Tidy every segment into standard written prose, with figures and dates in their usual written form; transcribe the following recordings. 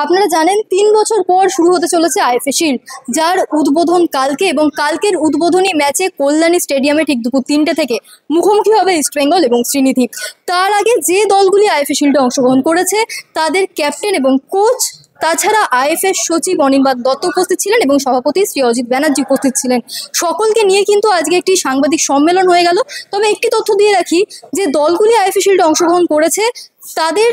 আপনারা জানেন ৩ বছর পর শুরু হতে চলেছে আইএফএ শিল্ড, যার উদ্বোধন কালকে, এবং কালকের উদ্বোধনী ম্যাচে কল্যাণী স্টেডিয়ামে ঠিক দুপুর ৩টে থেকে মুখোমুখি হবে ইস্টবেঙ্গল এবং শ্রীনিধি। তার আগে যে দলগুলি আইএফএ শিল্ডে অংশগ্রহণ করেছে তাদের ক্যাপ্টেন এবং কোচ, তাছাড়া আইএফএর সচিব অনির্বাণ দত্ত উপস্থিত ছিলেন এবং সভাপতি শ্রী অজিত ব্যানার্জি উপস্থিত ছিলেন। সকলকে নিয়ে কিন্তু আজকে একটি সাংবাদিক সম্মেলন হয়ে গেল। তবে একটি তথ্য দিয়ে রাখি যে দলগুলি আইএফএ শিল্ডে অংশগ্রহণ করেছে তাদের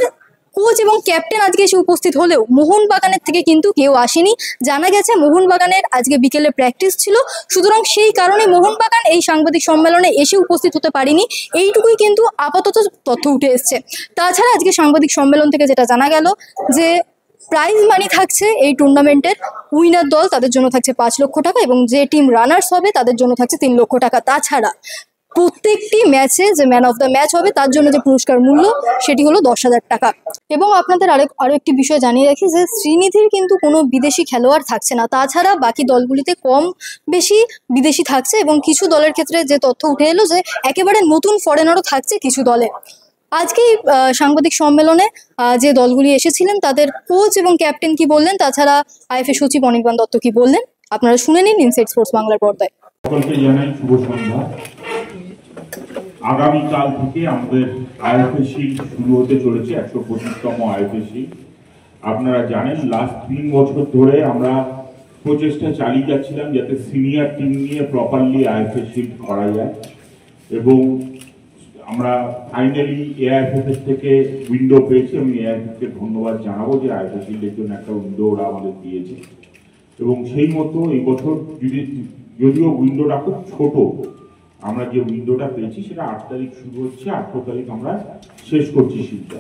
কোচ এবং ক্যাপ্টেন আজকে এসে উপস্থিত হলেও মোহনবাগানের থেকে কিন্তু কেউ আসেনি। জানা গেছে মোহনবাগানের আজকে বিকেলে প্র্যাকটিস ছিল, সুতরাং সেই কারণে মোহনবাগান এই সাংবাদিক সম্মেলনে এসে উপস্থিত হতে পারেনি। এইটুকুই কিন্তু আপাতত তথ্য উঠে এসছে। তাছাড়া আজকে সাংবাদিক সম্মেলন থেকে যেটা জানা গেল যে প্রাইজ মানি থাকছে এই টুর্নামেন্টের উইনার দল, তাদের জন্য থাকছে ৫ লক্ষ টাকা, এবং যে টিম রানার্স হবে তাদের জন্য থাকছে ৩ লক্ষ টাকা। তাছাড়া প্রত্যেকটি ম্যাচে যে ম্যান অফ দ্য ম্যাচ হবে তার জন্য যে পুরস্কার মূল্য সেটি হলো ১০,০০০ টাকা। এবং আপনাদের আরও একটি বিষয় জানিয়ে রাখি যে শ্রীনিধির কিন্তু কোনো বিদেশি খেলোয়াড় থাকছে না। তাছাড়া বাকি দলগুলিতে কম বেশি বিদেশি থাকছে, এবং কিছু দলের ক্ষেত্রে যে তথ্য উঠে এলো যে একেবারে নতুন ফরেনারও থাকছে কিছু দলে। আজকেই সাংবাদিক সম্মেলনে যে দলগুলি এসেছিলেন তাদের কোচ এবং ক্যাপ্টেন কি বললেন, তাছাড়া আইএফএ সচিব অনির্বাণ দত্ত কি বললেন, আপনারা শুনে নিন ইনসাইড স্পোর্টস বাংলার পর্দায়। সকলকে জানাই শুভ সন্ধ্যা। আগামীকাল থেকে আমাদের আইএফএ শিল্ড শুরু হতে চলেছে, ১২৫তম আইএফএ শিল্ড। আপনারা জানেন লাস্ট ৩ বছর ধরে আমরা প্রচেষ্টা চালিয়ে যাচ্ছিলাম যাতে সিনিয়র টিম নিয়ে প্রপারলি আইএফএ শিল্ড করা যায়, এবং আমরা ফাইনালি এআইএফএফ থেকে উইন্ডো পেয়েছি। আমি এআইএফএফকে ধন্যবাদ জানাবো যে আইএফএ শিল্ডের জন্য একটা উইন্ডো ওরা আমাদের দিয়েছে, এবং সেই মতো এই বছর যদিও উইন্ডোটা খুব ছোট, আমরা যে উইন্ডোটা পেয়েছি সেটা ৮ তারিখ শুরু হচ্ছে, ১৮ তারিখ আমরা শেষ করছি শিল্ডটা।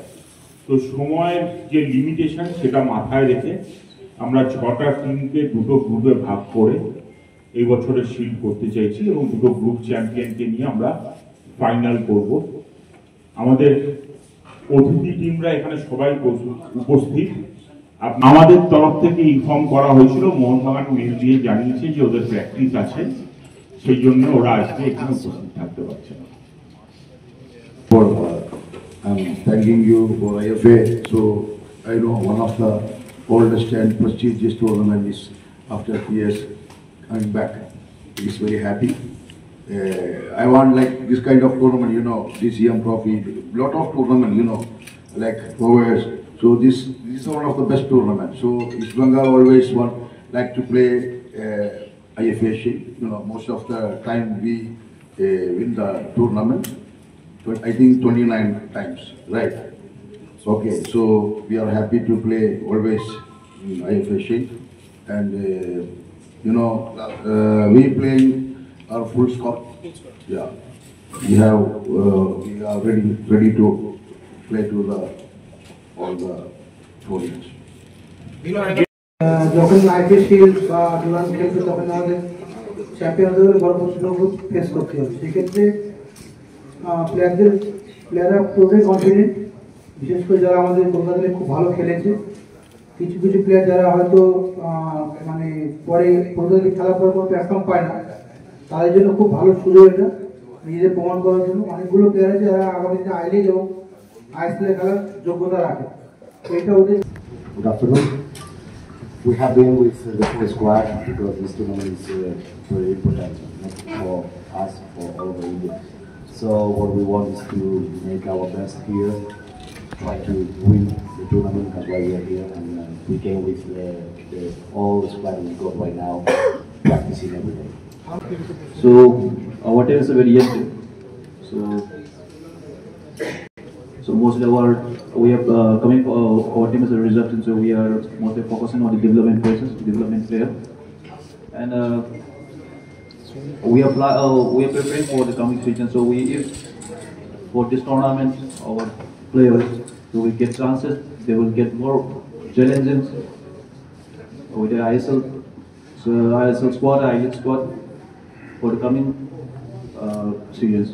তো সময়ের যে লিমিটেশন সেটা মাথায় রেখে আমরা ৬টা টিমকে ২টো গ্রুপে ভাগ করে এই বছরের শিল্ড করতে চাইছি, এবং 2টো গ্রুপ চ্যাম্পিয়নকে নিয়ে আমরা ফাইনাল করব। আমাদের অতিথি টিমরা এখানে সবাই উপস্থিত। আমাদের তরফ থেকে ইনফর্ম করা হয়েছিল, মোহনবাগান মেল দিয়ে জানিয়েছে যে ওদের প্র্যাকটিস আছে, সেই জন্য ওরা আজকে এখানে উপস্থিত থাকতে পারছে না। I'm thanking you for IFA. So I know one of the oldest and prestigious tournament is after years coming back. It is very happy. I want like this kind of tournament, you know, this EM Trophy, lot of tournament, you know, like Powers. So this is one of the best tournaments. So East Bengal always want like to play IFA Shield. You know, most of the time we win the tournament. But I think 29 times, right? Okay, so we are happy to play always in IFA Shield, and you know, we playing our full squad. Yeah, we are ready to play to the all the tournaments. যখন IP shield বা tournament খেলছে তখন আমাদের চ্যাম্পিয়নদের বড় প্রশ্নগুলো face করতে হবে। সেক্ষেত্রে প্লেয়াররা পুরোটাই কনফিডেন্ট, বিশেষ করে যারা আমাদের কলকাতাতে খুব ভালো খেলেছে। কিছু কিছু প্লেয়ার যারা হয়তো মানে পরে কলকাতাতে খেলার পর কোনো প্ল্যাটফর্ম পায় না, তাদের জন্য খুব ভালো সুযোগ এটা নিজেদের প্রমাণ করার জন্য। অনেকগুলো প্লেয়ার আছে যারা আগামী দিনে আই লিগ এবং আইএসএল খেলার যোগ্যতা রাখে, তো এটা ওদের। Good afternoon. We have been with the full squad because this tournament is very important, not for us, for all over India. So what we want is to make our best here, try to win the tournament. That's why we are here, and we came with all the squad we got right now, practicing every day. So our team is a very young team. So mostly we have coming for our team is a reserve team, so we are mostly focusing on the development process, development player, and we are preparing for the coming season. So if for this tournament our players will get chances, they will get more challenges with the ISL. So ISL squad, I-League squad for the coming seasons.